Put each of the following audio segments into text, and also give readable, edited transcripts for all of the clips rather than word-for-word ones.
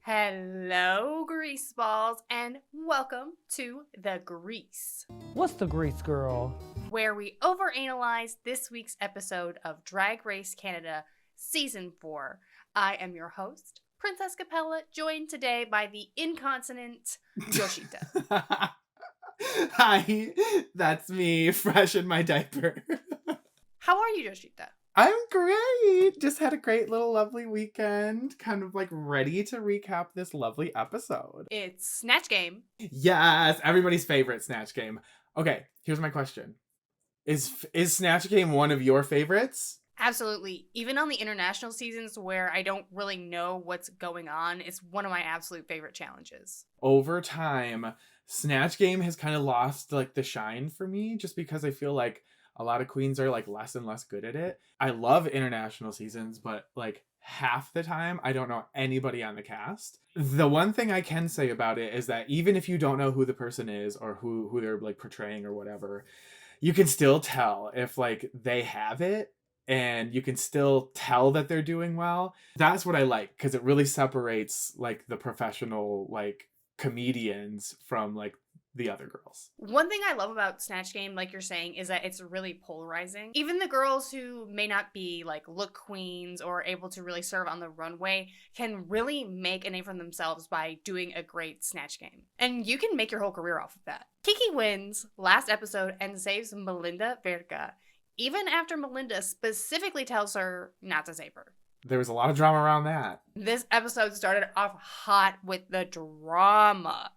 Hello, grease balls, and welcome to The Grease, What's the grease, girl? where we overanalyze this week's episode of Drag Race Canada Season 4. I am your host, Princess Capella, joined today by the incontinent Joshita. Hi, that's me, fresh in my diaper. How are you, Joshita? I'm great. Just had a great little lovely weekend. Kind of like ready to recap this lovely episode. It's Snatch Game. Yes, everybody's favorite Snatch Game. Okay, here's my question. Is Snatch Game one of your favorites? Absolutely. Even on the international seasons where I don't really know what's going on, it's one of my absolute favorite challenges. Over time, Snatch Game has kind of lost like the shine for me just because I feel like a lot of queens are like less and less good at it. I love international seasons, but like half the time I don't know anybody on the cast. The one thing I can say about it is that even if you don't know who the person is or who they're like portraying or whatever, you can still tell if like they have it and you can still tell that they're doing well. That's what I like because it really separates like the professional like comedians from like the other girls. One thing I love about Snatch Game, like you're saying, is that it's really polarizing. Even the girls who may not be like look queens or able to really serve on the runway can really make a name for themselves by doing a great Snatch Game. And you can make your whole career off of that. Kiki wins last episode and saves Melinda Verga, even after Melinda specifically tells her not to save her. There was a lot of drama around that. This episode started off hot with the drama.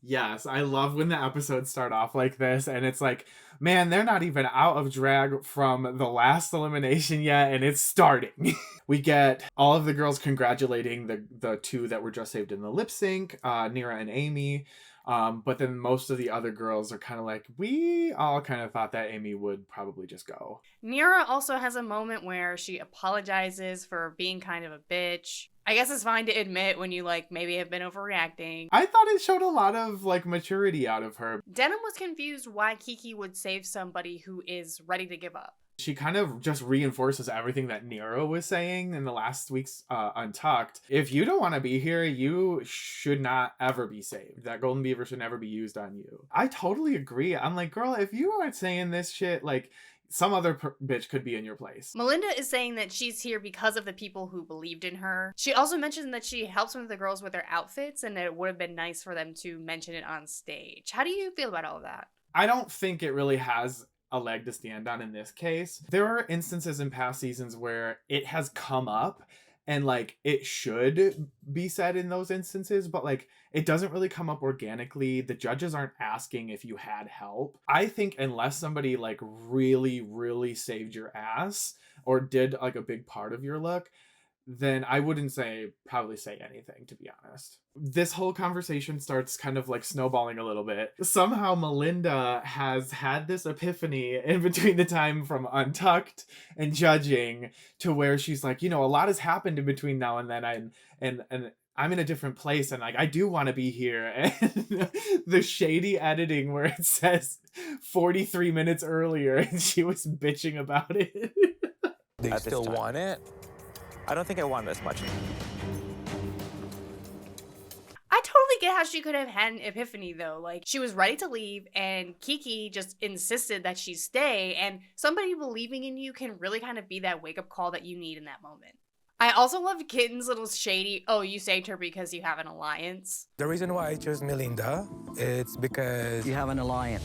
Yes, I love when the episodes start off like this and it's like, man, they're not even out of drag from the last elimination yet and it's starting. We get all of the girls congratulating the two that were just saved in the lip sync, Nira and Amy. But then most of the other girls are kind of like, we all kind of thought that Amy would probably just go. Nira also has a moment where she apologizes for being kind of a bitch. I guess it's fine to admit when you like maybe have been overreacting. I thought it showed a lot of like maturity out of her. Denim was confused why Kiki would save somebody who is ready to give up. She kind of just reinforces everything that Nero was saying in the last week's Untucked. If you don't want to be here, you should not ever be saved. That golden beaver should never be used on you. I totally agree. I'm like, girl, if you aren't saying this shit, like, some other bitch could be in your place. Melinda is saying that she's here because of the people who believed in her. She also mentioned that she helps some of the girls with their outfits and that it would have been nice for them to mention it on stage. How do you feel about all of that? I don't think it really has a leg to stand on in this case. There are instances in past seasons where it has come up and like it should be said in those instances, but like it doesn't really come up organically. The judges aren't asking if you had help. I think unless somebody like really saved your ass or did like a big part of your look, then I wouldn't probably say anything, to be honest. This whole conversation starts kind of like snowballing a little bit. Somehow Melinda has had this epiphany in between the time from Untucked and judging to where she's like, you know, a lot has happened in between now and then. And I'm in a different place and like I do want to be here. And the shady editing where it says 43 minutes earlier and she was bitching about it. They still want it? I don't think I want this much. I totally get how she could have had an epiphany though. Like, she was ready to leave and Kiki just insisted that she stay, and somebody believing in you can really kind of be that wake-up call that you need in that moment. I also love Kitten's little shady, oh, you saved her because you have an alliance. The reason why I chose Melinda, it's because You have an alliance.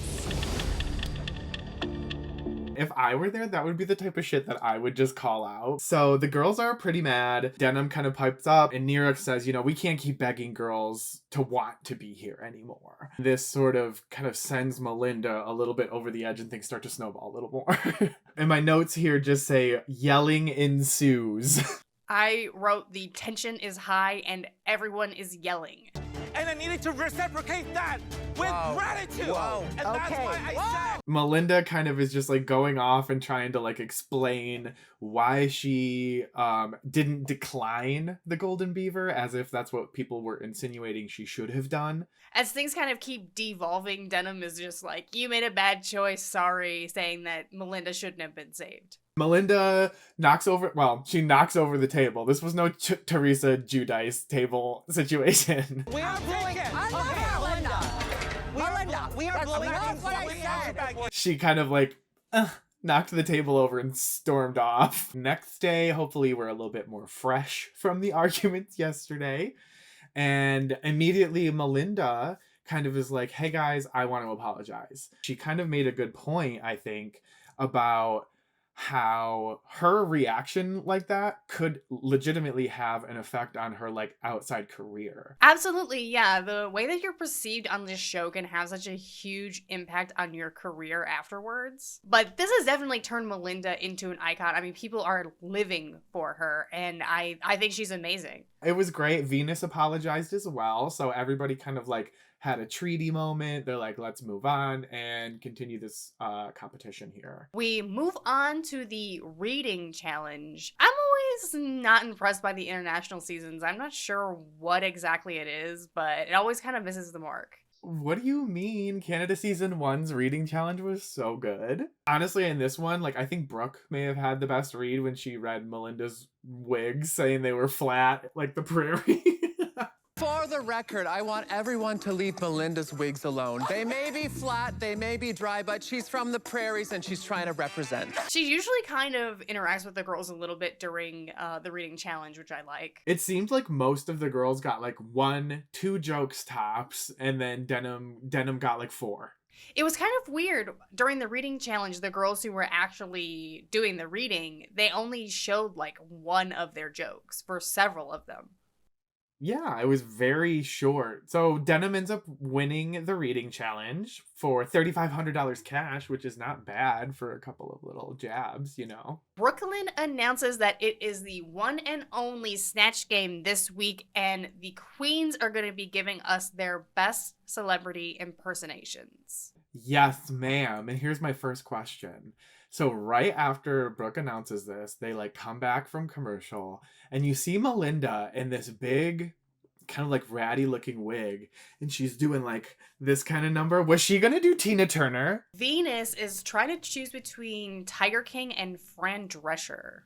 If I were there, that would be the type of shit that I would just call out. So the girls are pretty mad. Denim kind of pipes up and Nira says, you know, we can't keep begging girls to want to be here anymore. This sort of kind of sends Melinda a little bit over the edge and things start to snowball a little more. And my notes here just say yelling ensues. I wrote the tension is high and everyone is yelling. And I needed to reciprocate that with gratitude. Wow. And that's why I said. Melinda kind of is just like going off and trying to like explain why she didn't decline the golden beaver, as if that's what people were insinuating she should have done. As things kind of keep devolving, Denim is just like, you made a bad choice, sorry, saying that Melinda shouldn't have been saved. Melinda knocks over the table. This was no Teresa Giudice table situation. We are blowing it. Melinda, we are blowing it. She kind of like knocked the table over and stormed off. Next day, hopefully we're a little bit more fresh from the arguments yesterday. And immediately Melinda kind of is like, hey guys, I want to apologize. She kind of made a good point, I think, about how her reaction like that could legitimately have an effect on her like outside career. Absolutely, yeah. The way that you're perceived on this show can have such a huge impact on your career afterwards. But this has definitely turned Melinda into an icon. I mean, people are living for her, and I think she's amazing. It was great. Venus apologized as well, so everybody kind of like had a treaty moment. They're like, let's move on and continue this competition here. We move on to the reading challenge. I'm always not impressed by the international seasons. I'm not sure what exactly it is, but it always kind of misses the mark. What do you mean? Canada season 1's reading challenge was so good. Honestly, in this one, like I think Brooke may have had the best read when she read Melinda's wigs saying they were flat like the prairie. For the record, I want everyone to leave Melinda's wigs alone. They may be flat, they may be dry, but she's from the prairies and she's trying to represent. She usually kind of interacts with the girls a little bit during the reading challenge, which I like. It seemed like most of the girls got like 1-2 jokes tops, and then Denim got like 4. It was kind of weird. During the reading challenge, the girls who were actually doing the reading, they only showed like one of their jokes for several of them. Yeah, it was very short. So Denim ends up winning the reading challenge for $3,500 cash, which is not bad for a couple of little jabs, you know. Brooklyn announces that it is the one and only Snatch Game this week, and the queens are going to be giving us their best celebrity impersonations. Yes, ma'am. And here's my first question. So right after Brooke announces this, they like come back from commercial and you see Melinda in this big kind of like ratty looking wig and she's doing like this kind of number. Was she gonna do Tina Turner? Venus is trying to choose between Tiger King and Fran Drescher.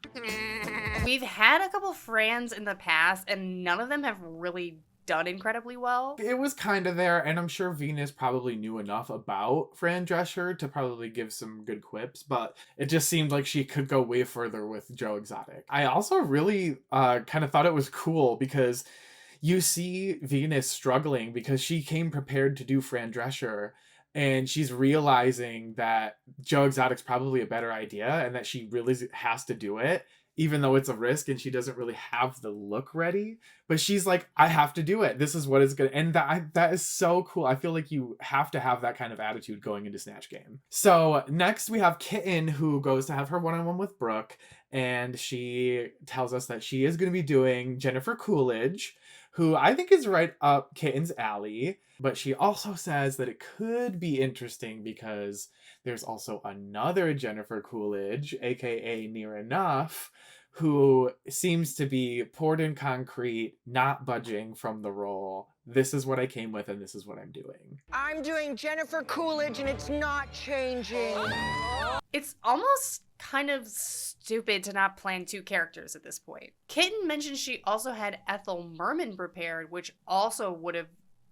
We've had a couple Frans in the past and none of them have really done incredibly well. It was kind of there, and I'm sure Venus probably knew enough about Fran Drescher to probably give some good quips, but it just seemed like she could go way further with Joe Exotic. I also really kind of thought it was cool because you see Venus struggling because she came prepared to do Fran Drescher, and she's realizing that Joe Exotic's probably a better idea and that she really has to do it, even though it's a risk and she doesn't really have the look ready. But she's like, I have to do it. This is what is good. And that is so cool. I feel like you have to have that kind of attitude going into Snatch Game. So next we have Kitten, who goes to have her one-on-one with Brooke. And she tells us that she is going to be doing Jennifer Coolidge, who I think is right up Kitten's alley. But she also says that it could be interesting because there's also another Jennifer Coolidge, aka Near Enough, who seems to be poured in concrete, not budging from the role. This is what I came with and this is what I'm doing. I'm doing Jennifer Coolidge and it's not changing. It's almost kind of stupid to not plan 2 characters at this point. Kitten mentioned she also had Ethel Merman prepared, which also would have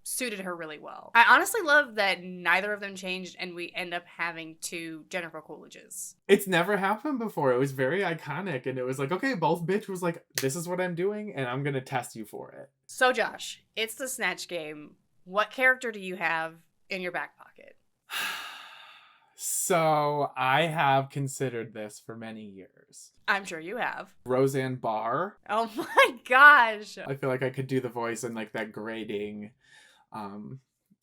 suited her really well. I honestly love that neither of them changed and we end up having 2 Jennifer Coolidges. It's never happened before. It was very iconic and it was like, okay, both bitch was like, this is what I'm doing and I'm gonna test you for it. So Josh, it's the Snatch Game. What character do you have in your back pocket? So I have considered this for many years. I'm sure you have. Roseanne Barr. Oh my gosh. I feel like I could do the voice in like that grading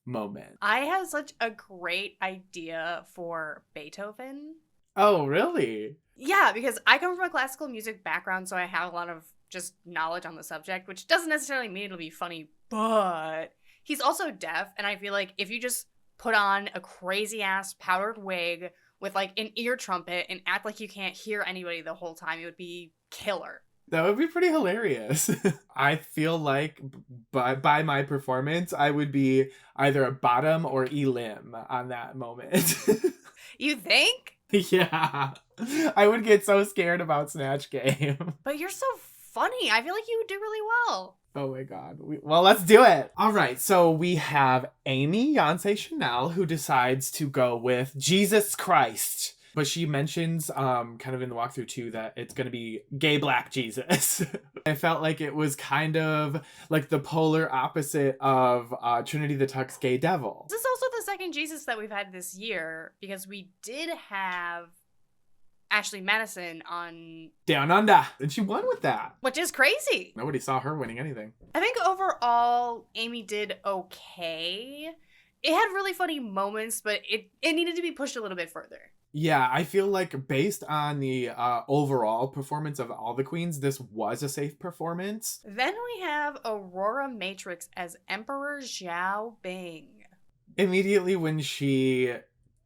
moment. I have such a great idea for Beethoven. Oh, really? Yeah, because I come from a classical music background, so I have a lot of just knowledge on the subject, which doesn't necessarily mean it'll be funny, but he's also deaf, and I feel like if you just put on a crazy-ass powdered wig with like an ear trumpet and act like you can't hear anybody the whole time, it would be killer. That would be pretty hilarious. I feel like by my performance, I would be either a bottom or Elim on that moment. You think? Yeah. I would get so scared about Snatch Game. But you're so funny. I feel like you would do really well. Oh my god. Well, let's do it. All right. So we have Amy Yonsei Chanel, who decides to go with Jesus Christ. But she mentions kind of in the walkthrough too that it's going to be gay black Jesus. I felt like it was kind of like the polar opposite of Trinity the Tuck's gay devil. This is also the second Jesus that we've had this year because we did have Ashley Madison on Down Under. And she won with that. which is crazy. Nobody saw her winning anything. I think overall, Amy did okay. It had really funny moments, but it needed to be pushed a little bit further. Yeah, I feel like based on the overall performance of all the queens, this was a safe performance. Then we have Aurora Matrix as Emperor Xiao Bing. Immediately when she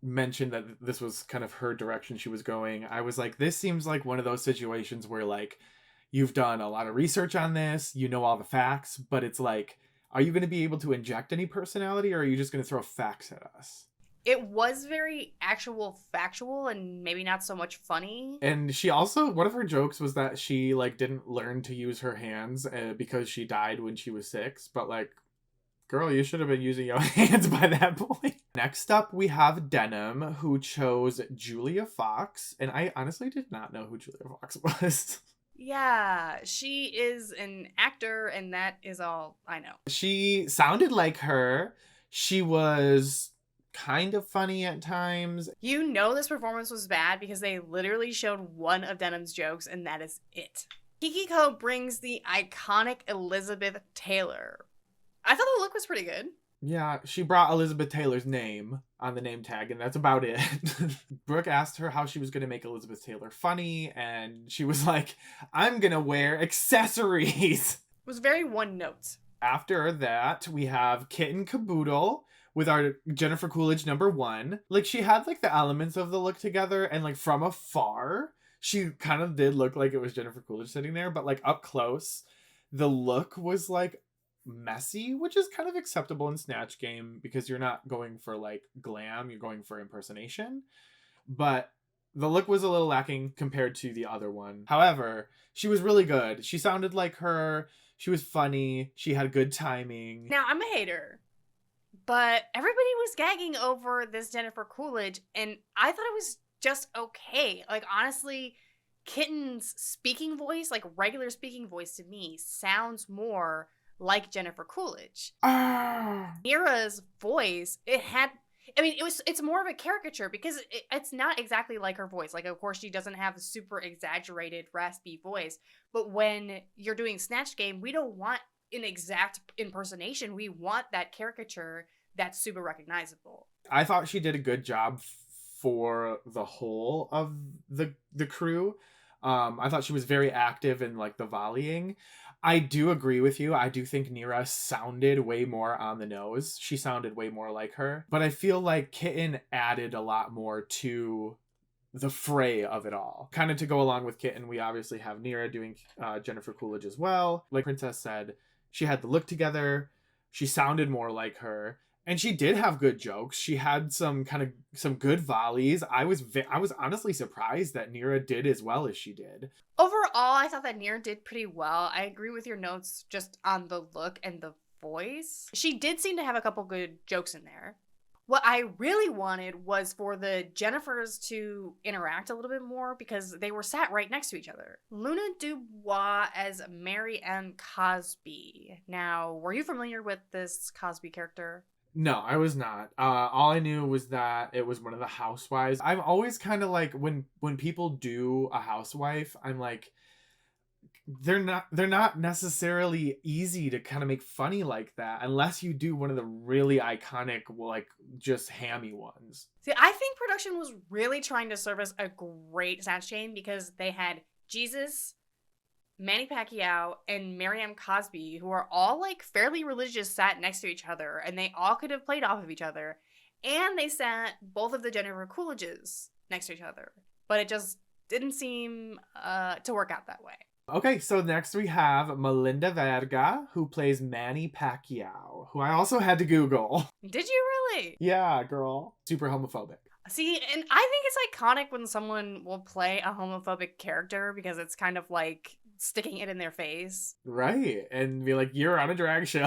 mentioned that this was kind of her direction she was going, I was like, this seems like one of those situations where like you've done a lot of research on this, you know all the facts, but it's like, are you going to be able to inject any personality or are you just going to throw facts at us? It was very actual factual and maybe not so much funny. And she also, one of her jokes was that she like didn't learn to use her hands because she died when she was 6, but like, girl, you should have been using your hands by that point. Next up, we have Denim, who chose Julia Fox. And I honestly did not know who Julia Fox was. Yeah, she is an actor, and that is all I know. She sounded like her. She was kind of funny at times. You know this performance was bad because they literally showed one of Denim's jokes, and that is it. Kikiko brings the iconic Elizabeth Taylor. I thought the look was pretty good. Yeah, she brought Elizabeth Taylor's name on the name tag, and that's about it. Brooke asked her how she was going to make Elizabeth Taylor funny, and she was like, I'm going to wear accessories. It was very one note. After that, we have Kitten Caboodle with our Jennifer Coolidge #1. Like, she had, like, the elements of the look together, and, like, from afar, she kind of did look like it was Jennifer Coolidge sitting there, but, like, up close, the look was, like, messy, which is kind of acceptable in Snatch Game because you're not going for like glam, you're going for impersonation. But the look was a little lacking compared to the other one. However, she was really good. She sounded like her. She was funny. She had good timing. Now, I'm a hater, but everybody was gagging over this Jennifer Coolidge, and I thought it was just okay. Like, honestly, Kitten's speaking voice, like regular speaking voice to me, sounds more like Jennifer Coolidge. Mira's voice, it's more of a caricature because it's not exactly like her voice. Like, of course, she doesn't have a super exaggerated, raspy voice. But when you're doing Snatch Game, we don't want an exact impersonation. We want that caricature that's super recognizable. I thought she did a good job for the whole of the crew. I thought she was very active in like the volleying. I do agree with you. I do think Nira sounded way more on the nose. She sounded way more like her. But I feel like Kitten added a lot more to the fray of it all. Kind of to go along with Kitten, we obviously have Nira doing Jennifer Coolidge as well. Like Princess said, she had the look together. She sounded more like her. And she did have good jokes. She had some good volleys. I was honestly surprised that Nira did as well as she did. Overall, I thought that Nira did pretty well. I agree with your notes just on the look and the voice. She did seem to have a couple good jokes in there. What I really wanted was for the Jennifers to interact a little bit more because they were sat right next to each other. Luna Dubois as Mary M. Cosby. Now, were you familiar with this Cosby character? No, I was not. All I knew was that it was one of the housewives. I'm always kind of like, when people do a housewife, I'm like, they're not necessarily easy to kind of make funny like that unless you do one of the really iconic, like, just hammy ones. See, I think production was really trying to serve as a great Snatch Game because they had Jesus, Manny Pacquiao, and Mary M. Cosby, who are all like fairly religious, sat next to each other, and they all could have played off of each other. And they sat both of the Jennifer Coolidges next to each other. But it just didn't seem to work out that way. Okay, so next we have Melinda Verga, who plays Manny Pacquiao, who I also had to Google. Did you really? Yeah, girl. Super homophobic. See, and I think it's iconic when someone will play a homophobic character because it's kind of like sticking it in their face. Right. And be like, you're on a drag show.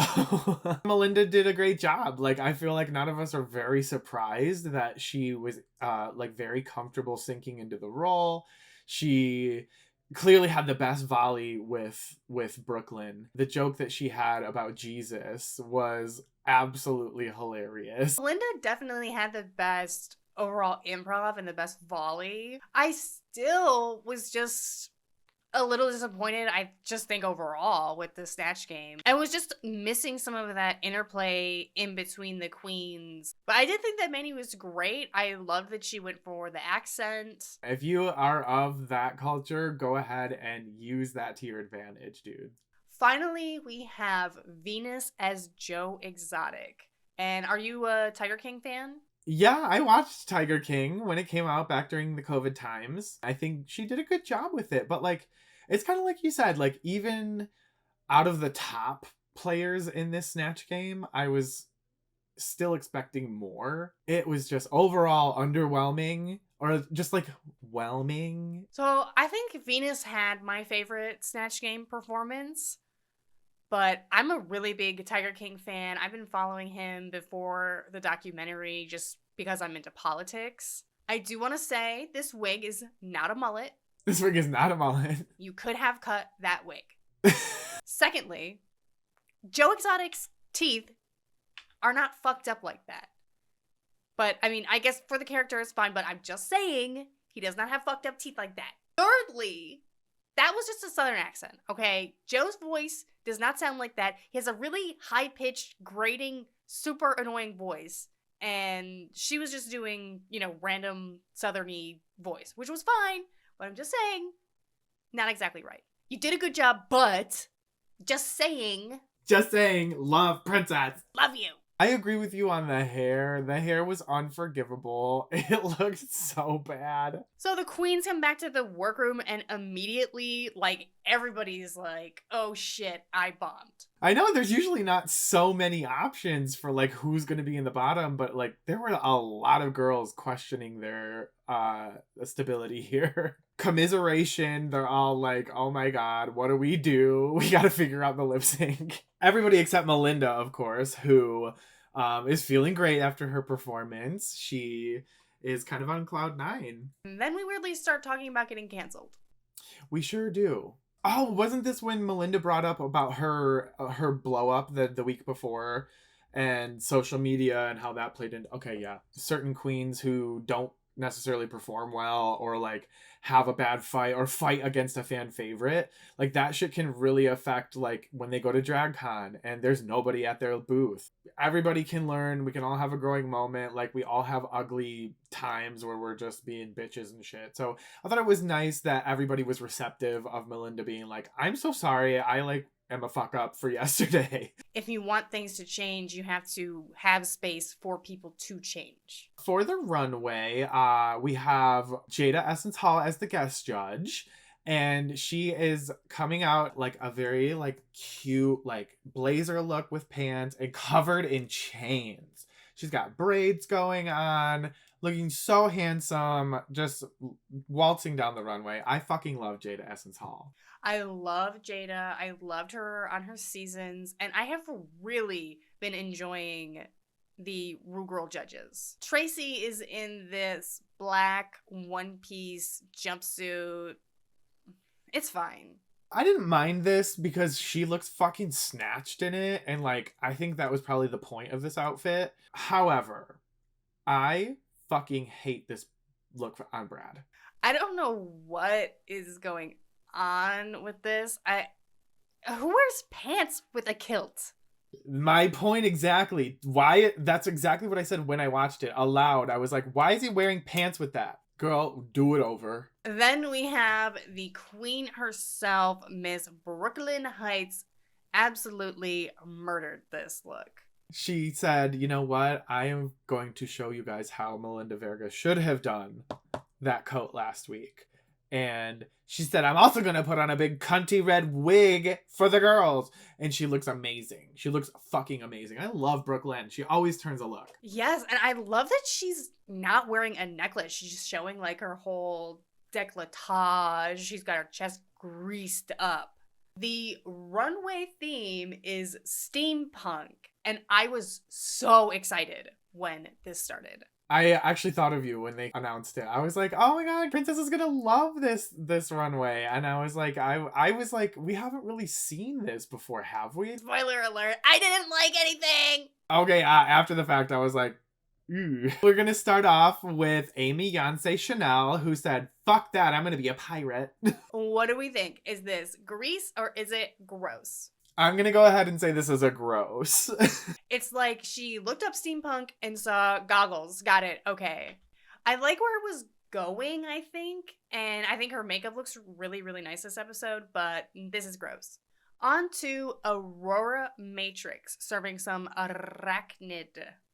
Melinda did a great job. Like, I feel like none of us are very surprised that she was like very comfortable sinking into the role. She clearly had the best volley with Brooklyn. The joke that she had about Jesus was absolutely hilarious. Linda definitely had the best overall improv and the best volley. I still was just a little disappointed, I just think, overall with the Snatch Game. I was just missing some of that interplay in between the queens. But I did think that Manny was great. I loved that she went for the accent. If you are of that culture, go ahead and use that to your advantage, dude. Finally, we have Venus as Joe Exotic. And are you a Tiger King fan? Yeah, I watched Tiger King when it came out back during the COVID times. I think she did a good job with it. But like, it's kind of like you said, like even out of the top players in this Snatch Game, I was still expecting more. It was just overall underwhelming, or just like whelming. So I think Venus had my favorite Snatch Game performance. But I'm a really big Tiger King fan. I've been following him before the documentary just because I'm into politics. I do want to say this wig is not a mullet. This wig is not a mullet. You could have cut that wig. Secondly, Joe Exotic's teeth are not fucked up like that. But, I mean, I guess for the character it's fine, but I'm just saying he does not have fucked up teeth like that. Thirdly, that was just a southern accent, okay? Joe's voice does not sound like that. He has a really high-pitched, grating, super annoying voice. And she was just doing, you know, random southerny voice, which was fine. But I'm just saying, not exactly right. You did a good job, but just saying. Just saying, love Princess. Love you. I agree with you on the hair. The hair was unforgivable. It looked so bad. So the queens come back to the workroom and immediately, like, everybody's like, oh shit, I bombed. I know there's usually not so many options for like who's going to be in the bottom, but like there were a lot of girls questioning their stability here. Commiseration, they're all like, oh my god, what do? We got to figure out the lip sync. Everybody except Melinda, of course, who is feeling great after her performance. She is kind of on cloud nine. And then we weirdly start talking about getting canceled. We sure do. Oh, wasn't this when Melinda brought up about her blow up the week before and social media and how that played into... Okay, yeah. Certain queens who don't necessarily perform well or like have a bad fight or fight against a fan favorite, like that shit can really affect like when they go to DragCon and there's nobody at their booth. Everybody can learn. We can all have a growing moment. Like we all have ugly times where we're just being bitches and shit. So I thought it was nice that everybody was receptive of Melinda being like, I'm so sorry, I like am a fuck up for yesterday. If you want things to change, you have to have space for people to change. For the runway, we have Jada Essence Hall as the guest judge, and she is coming out like a very like cute like blazer look with pants and covered in chains. She's got braids going on, looking so handsome, just waltzing down the runway. I fucking love Jada Essence Hall. I love Jada. I loved her on her seasons, and I have really been enjoying the Rue Girl judges. Tracy is in this black one-piece jumpsuit. It's fine. I didn't mind this because she looks fucking snatched in it, and like I think that was probably the point of this outfit. However, I fucking hate this look on Brad. I don't know what is going on with this. Who wears pants with a kilt? My point exactly. Why? That's exactly what I said when I watched it aloud. I was like, why is he wearing pants with that? Girl, do it over. Then we have the queen herself, Miss Brooklyn Heights, absolutely murdered this look. She said, you know what? I am going to show you guys how Melinda Verga should have done that coat last week. And she said, I'm also going to put on a big cunty red wig for the girls. And she looks amazing. She looks fucking amazing. I love Brooke Lynn. She always turns a look. Yes, and I love that she's not wearing a necklace. She's just showing like her whole décolletage. She's got her chest greased up. The runway theme is steampunk, and I was so excited when this started. I actually thought of you when they announced it. I was like, oh my god, Princess is gonna love this runway. And I was like, I was like, we haven't really seen this before, have we? Spoiler alert, I didn't like anything! Okay, after the fact, I was like, ooh. We're gonna start off with Amy Yonsei Chanel, who said, fuck that, I'm gonna be a pirate. What do we think? Is this grease or is it gross? I'm gonna go ahead and say this is a gross. It's like she looked up steampunk and saw goggles. Got it. Okay. I like where it was going, I think. And I think her makeup looks really, really nice this episode, but this is gross. On to Aurora Matrix, serving some arachnid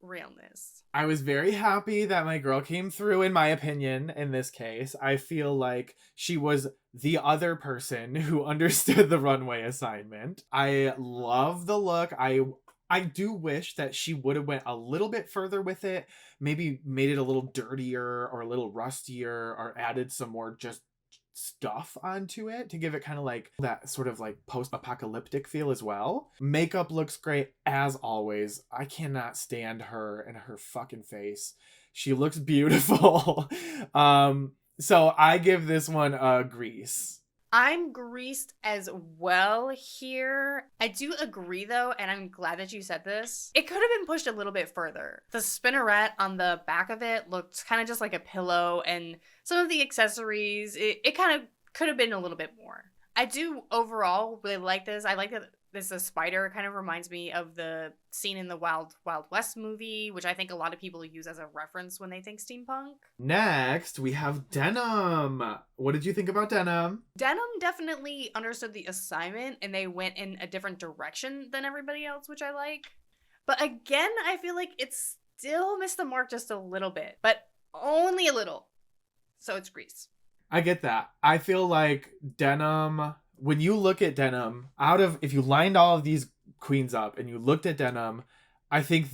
realness. I was very happy that my girl came through, in my opinion, in this case. I feel like she was the other person who understood the runway assignment. I love the look. I do wish that she would have went a little bit further with it, maybe made it a little dirtier or a little rustier, or added some more just stuff onto it to give it kind of like that sort of like post-apocalyptic feel as well. Makeup looks great as always. I cannot stand her and her fucking face. She looks beautiful. So I give this one a grease. I'm greased as well here. I do agree though, and I'm glad that you said this. It could have been pushed a little bit further. The spinneret on the back of it looked kind of just like a pillow, and some of the accessories, it kind of could have been a little bit more. I do overall really like this. I like that this a spider. It kind of reminds me of the scene in the Wild Wild West movie, which I think a lot of people use as a reference when they think steampunk. Next, we have denim. What did you think about denim? Denim definitely understood the assignment and they went in a different direction than everybody else, which I like. But again, I feel like it still missed the mark just a little bit, but only a little. So it's grease. I get that. I feel like denim, when you look at denim, if you lined all of these queens up and you looked at denim, I think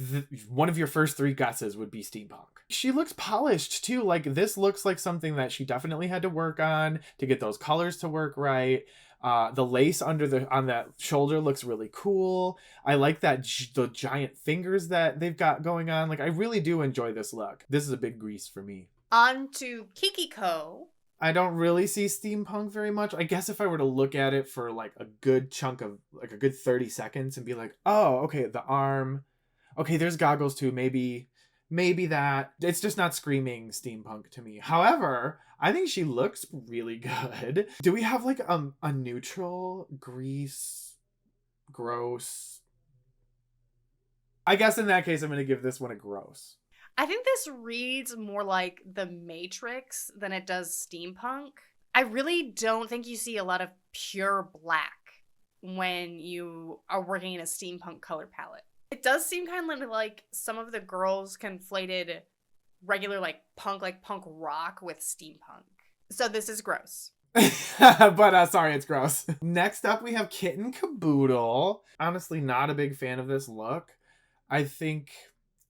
one of your first three guesses would be steampunk. She looks polished too. Like, this looks like something that she definitely had to work on to get those colors to work right. The lace on that shoulder looks really cool. I like that the giant fingers that they've got going on. Like, I really do enjoy this look. This is a big grease for me. On to Kikiko. I don't really see steampunk very much. I guess if I were to look at it for like a good chunk of like a good 30 seconds and be like, oh, okay, the arm. Okay, there's goggles too. Maybe that. It's just not screaming steampunk to me. However, I think she looks really good. Do we have like a neutral, grease, gross? I guess in that case, I'm going to give this one a gross. I think this reads more like The Matrix than it does steampunk. I really don't think you see a lot of pure black when you are working in a steampunk color palette. It does seem kind of like some of the girls conflated regular like punk rock with steampunk. So this is gross. But sorry, it's gross. Next up, we have Kitten Caboodle. Honestly, not a big fan of this look. I think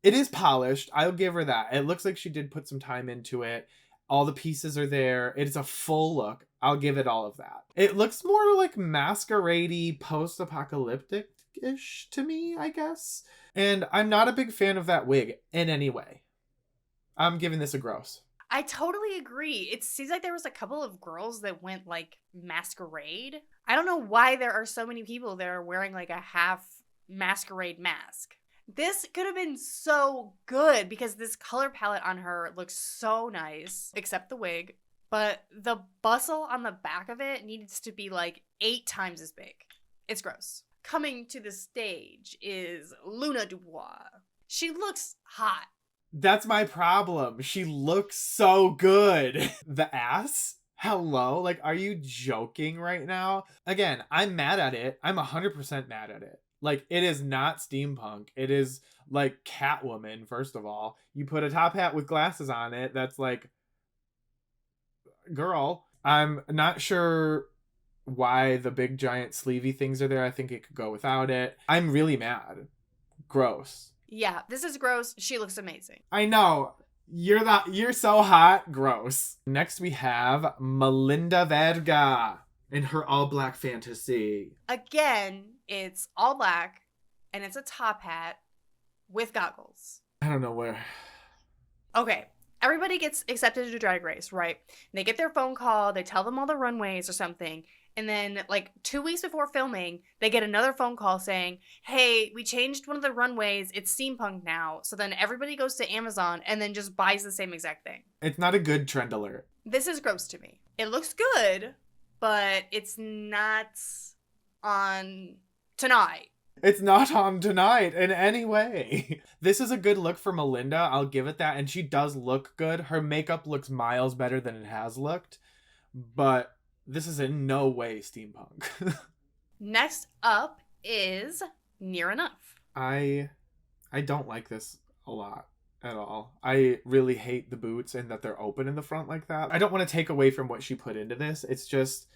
it is polished. I'll give her that. It looks like she did put some time into it. All the pieces are there. It's a full look. I'll give it all of that. It looks more like masquerade-y, post-apocalyptic-ish to me, I guess. And I'm not a big fan of that wig in any way. I'm giving this a gross. I totally agree. It seems like there was a couple of girls that went like masquerade. I don't know why there are so many people that are wearing like a half masquerade mask. This could have been so good because this color palette on her looks so nice, except the wig. But the bustle on the back of it needs to be like 8 times as big. It's gross. Coming to the stage is Luna Dubois. She looks hot. That's my problem. She looks so good. The ass? Hello? Like, are you joking right now? Again, I'm mad at it. I'm 100% mad at it. Like, it is not steampunk. It is like Catwoman, first of all. You put a top hat with glasses on it. That's like, girl. I'm not sure why the big giant sleevey things are there. I think it could go without it. I'm really mad. Gross. Yeah, this is gross. She looks amazing. I know. You're so hot. Gross. Next we have Melinda Verga in her all black fantasy. Again, it's all black and it's a top hat with goggles. I don't know where. Okay, everybody gets accepted to Drag Race, right? They get their phone call, they tell them all the runways or something, and then like 2 weeks before filming, they get another phone call saying, hey, we changed one of the runways, it's steampunk now. So then everybody goes to Amazon and then just buys the same exact thing. It's not a good trend alert. This is gross to me. It looks good, but it's not on tonight. It's not on tonight in any way. This is a good look for Melinda. I'll give it that. And she does look good. Her makeup looks miles better than it has looked. But this is in no way steampunk. Next up is Near Enough. I don't like this a lot at all. I really hate the boots and that they're open in the front like that. I don't want to take away from what she put into this. It's just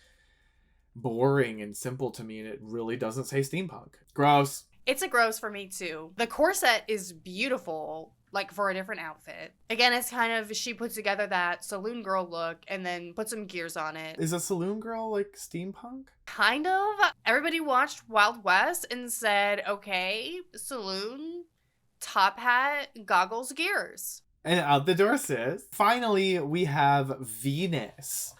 boring and simple to me, and it really doesn't say steampunk. Gross. It's a gross for me too. The corset is beautiful, like for a different outfit. Again, it's kind of, she puts together that saloon girl look and then put some gears on it. Is a saloon girl like steampunk? Kind of. Everybody watched Wild West and said, okay, saloon, top hat, goggles, gears. And out the door sis. Finally, we have Venus,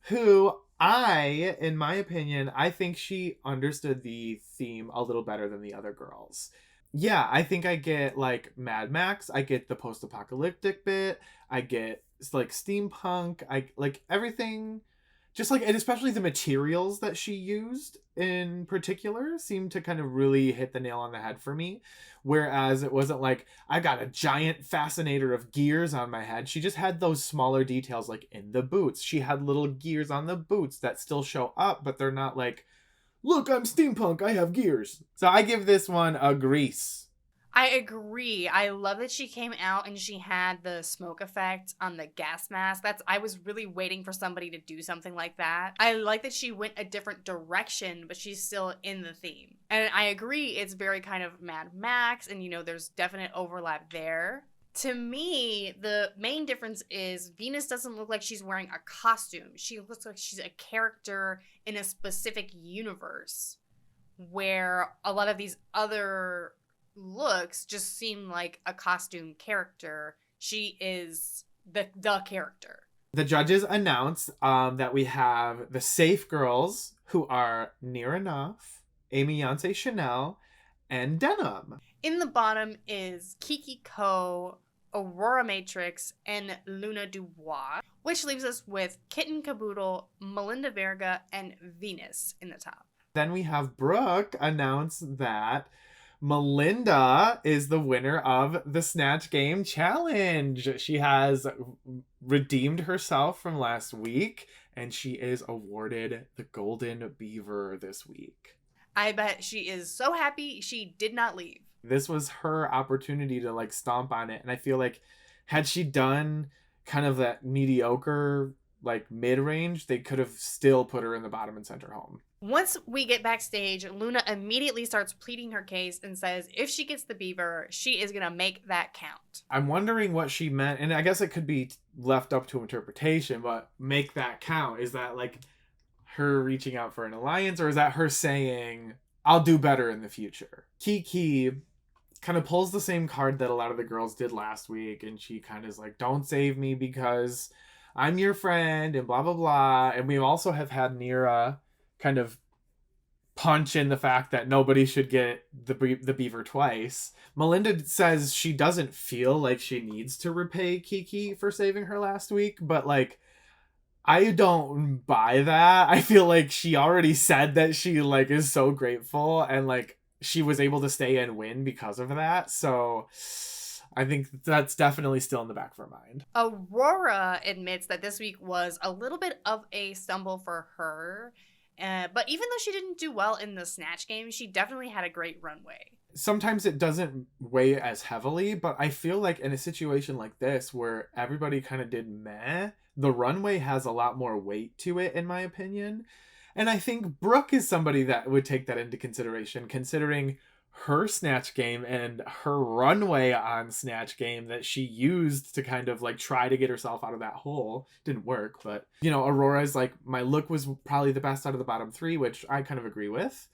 who in my opinion, I think she understood the theme a little better than the other girls. Yeah, I think I get like Mad Max, I get the post-apocalyptic bit, I get like steampunk, I like everything, just like, and especially the materials that she used in particular seemed to kind of really hit the nail on the head for me. Whereas it wasn't like, I got a giant fascinator of gears on my head. She just had those smaller details, like in the boots. She had little gears on the boots that still show up, but they're not like, look, I'm steampunk, I have gears. So I give this one a grease. I agree. I love that she came out and she had the smoke effect on the gas mask. I was really waiting for somebody to do something like that. I like that she went a different direction, but she's still in the theme. And I agree, it's very kind of Mad Max, and there's definite overlap there. To me, the main difference is Venus doesn't look like she's wearing a costume. She looks like she's a character in a specific universe, where a lot of these other looks just seem like a costume character. She is the character. The judges announce that we have the safe girls, who are Near Enough, Amy Yonce Chanel, and Denim. In the bottom is Kiki Ko, Aurora Matrix, and Luna Dubois, which leaves us with Kitten Caboodle, Melinda Verga, and Venus in the top. Then we have Brooke announce that Melinda is the winner of the Snatch Game Challenge. She has redeemed herself from last week, and she is awarded the Golden Beaver this week. I bet she is so happy she did not leave. This was her opportunity to like stomp on it, and I feel like had she done kind of that mediocre like mid-range, they could have still put her in the bottom and sent her home. Once we get backstage, Luna immediately starts pleading her case and says if she gets the beaver, she is going to make that count. I'm wondering what she meant, and I guess it could be left up to interpretation, but make that count. Is that like her reaching out for an alliance, or is that her saying, I'll do better in the future? Kiki kind of pulls the same card that a lot of the girls did last week, and she kind of is like, don't save me because I'm your friend, and blah, blah, blah. And we also have had Nira kind of punch in the fact that nobody should get the beaver twice. Melinda says she doesn't feel like she needs to repay Kiki for saving her last week, but like, I don't buy that. I feel like she already said that she like is so grateful, and like she was able to stay and win because of that. So I think that's definitely still in the back of her mind. Aurora admits that this week was a little bit of a stumble for her. But even though she didn't do well in the Snatch Game, she definitely had a great runway. Sometimes it doesn't weigh as heavily, but I feel like in a situation like this where everybody kind of did meh, the runway has a lot more weight to it, in my opinion. And I think Brooke is somebody that would take that into consideration, considering her Snatch Game and her runway on Snatch Game that she used to kind of like try to get herself out of that hole. Didn't work, but you know, Aurora's like, my look was probably the best out of the bottom three, which I kind of agree with.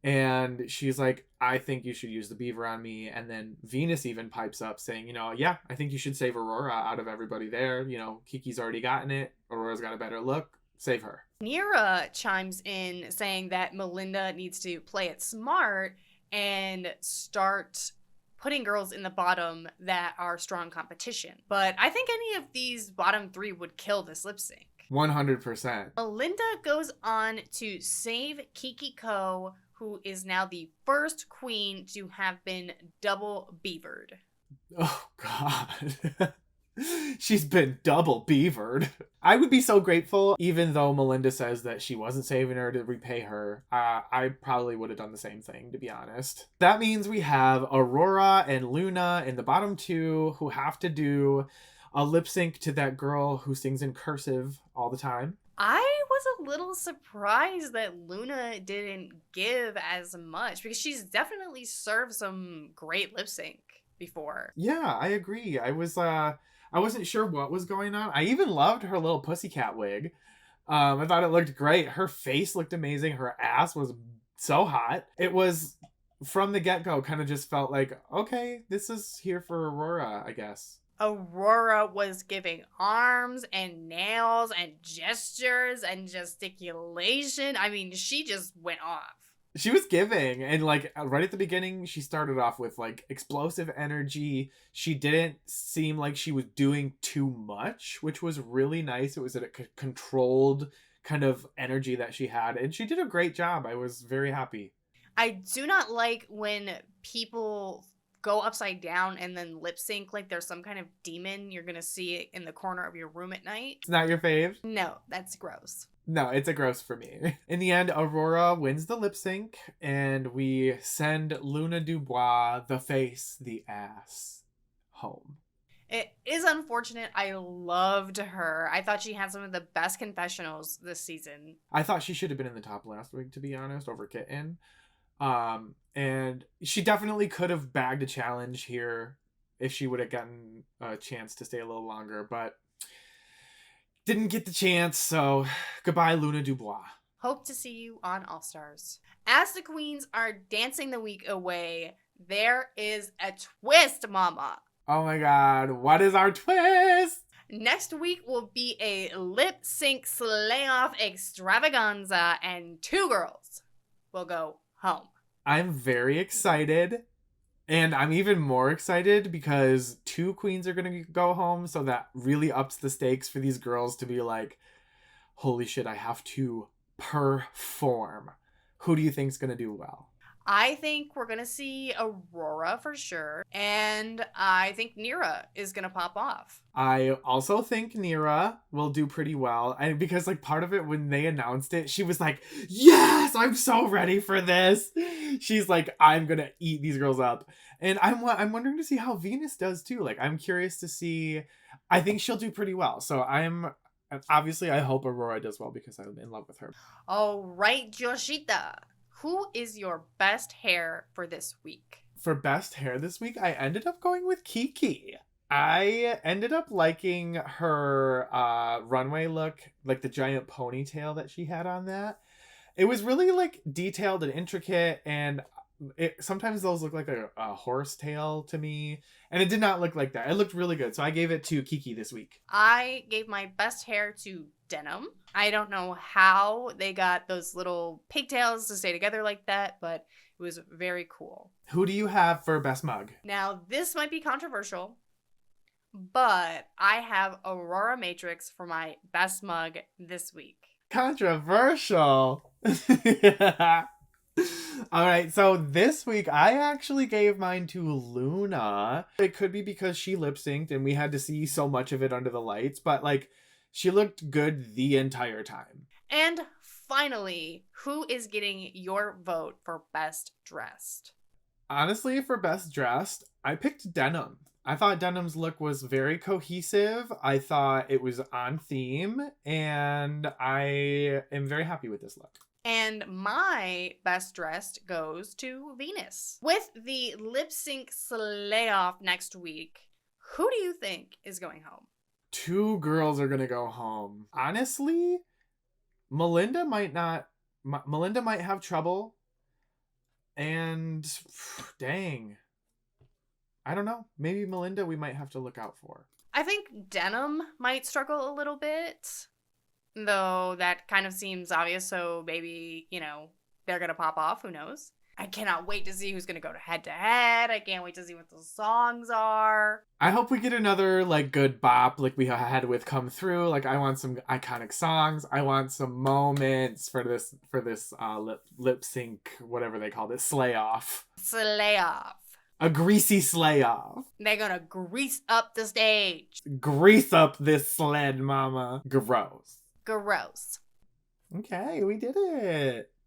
And she's like, I think you should use the beaver on me. And then Venus even pipes up saying, you know, yeah, I think you should save Aurora out of everybody there. You know, Kiki's already gotten it. Aurora's got a better look. Save her. Nira chimes in saying that Melinda needs to play it smart and start putting girls in the bottom that are strong competition. But I think any of these bottom three would kill this lip sync. 100%. Melinda goes on to save Kiki Ko, who is now the first queen to have been double beavered. Oh, God. She's been double beavered. I would be so grateful, even though Melinda says that she wasn't saving her to repay her. I probably would have done the same thing, to be honest. That means we have Aurora and Luna in the bottom two who have to do a lip sync to that girl who sings in cursive all the time. I was a little surprised that Luna didn't give as much because she's definitely served some great lip sync before. Yeah, I agree. I wasn't sure what was going on. I even loved her little pussycat wig. I thought it looked great. Her face looked amazing. Her ass was so hot. It was, from the get-go, kind of just felt like, okay, this is here for Aurora, I guess. Aurora was giving arms and nails and gestures and gesticulation. I mean, she just went off. She was giving, and like right at the beginning, she started off with like explosive energy. She didn't seem like she was doing too much, which was really nice. It was a controlled kind of energy that she had, and she did a great job. I was very happy. I do not like when people go upside down and then lip sync like there's some kind of demon. You're gonna see it in the corner of your room at night. It's not your fave? No, that's gross. No, it's a gross for me. In the end, Aurora wins the lip sync, and we send Luna Dubois, the face, the ass, home. It is unfortunate. I loved her. I thought she had some of the best confessionals this season. I thought she should have been in the top last week, to be honest, over Kitten. And she definitely could have bagged a challenge here if she would have gotten a chance to stay a little longer, but didn't get the chance, so goodbye, Luna Dubois. Hope to see you on All Stars. As the queens are dancing the week away, there is a twist, MAWMA. Oh my god, what is our twist? Next week will be a lip sync slay-off extravaganza, and 2 girls will go home. I'm very excited. And I'm even more excited because 2 queens are going to go home. So that really ups the stakes for these girls to be like, holy shit, I have to perform. Who do you think's going to do well? I think we're going to see Aurora for sure. And I think Nira is going to pop off. I also think Nira will do pretty well. And because like part of it, when they announced it, she was like, yes, I'm so ready for this. She's like, I'm going to eat these girls up. And I'm wondering to see how Venus does too. Like, I'm curious to see. I think she'll do pretty well. So obviously I hope Aurora does well because I'm in love with her. All right, Joshita. Who is your best hair for this week? For best hair this week, I ended up going with Kiki. I ended up liking her runway look, like the giant ponytail that she had on that. It was really like detailed and intricate, and sometimes those look like a horse tail to me, and it did not look like that. It looked really good, so I gave it to Kiki this week. I gave my best hair to Denim. I don't know how they got those little pigtails to stay together like that, but it was very cool. Who do you have for best mug? Now, this might be controversial, but I have Aurora Matrix for my best mug this week. Controversial. All right, so this week I actually gave mine to Luna. It could be because she lip synced and we had to see so much of it under the lights, but like she looked good the entire time. And finally, who is getting your vote for best dressed? Honestly, for best dressed, I picked Denim. I thought Denim's look was very cohesive. I thought it was on theme, and I am very happy with this look. And my best dressed goes to Venus. With the lip sync slay off next week, who do you think is going home? 2 girls are gonna go home. Honestly, Melinda might have trouble. And dang, I don't know. Maybe Melinda we might have to look out for. I think Denim might struggle a little bit, though that kind of seems obvious, so maybe, they're gonna pop off, who knows? I cannot wait to see who's gonna go to head. I can't wait to see what the songs are. I hope we get another, good bop like we had with Come Through. I want some iconic songs. I want some moments for this lip sync, whatever they called it, slay off. Slay off. A greasy slay off. They're gonna grease up the stage. Grease up this sled, mama. Gross. Gross. Okay, we did it.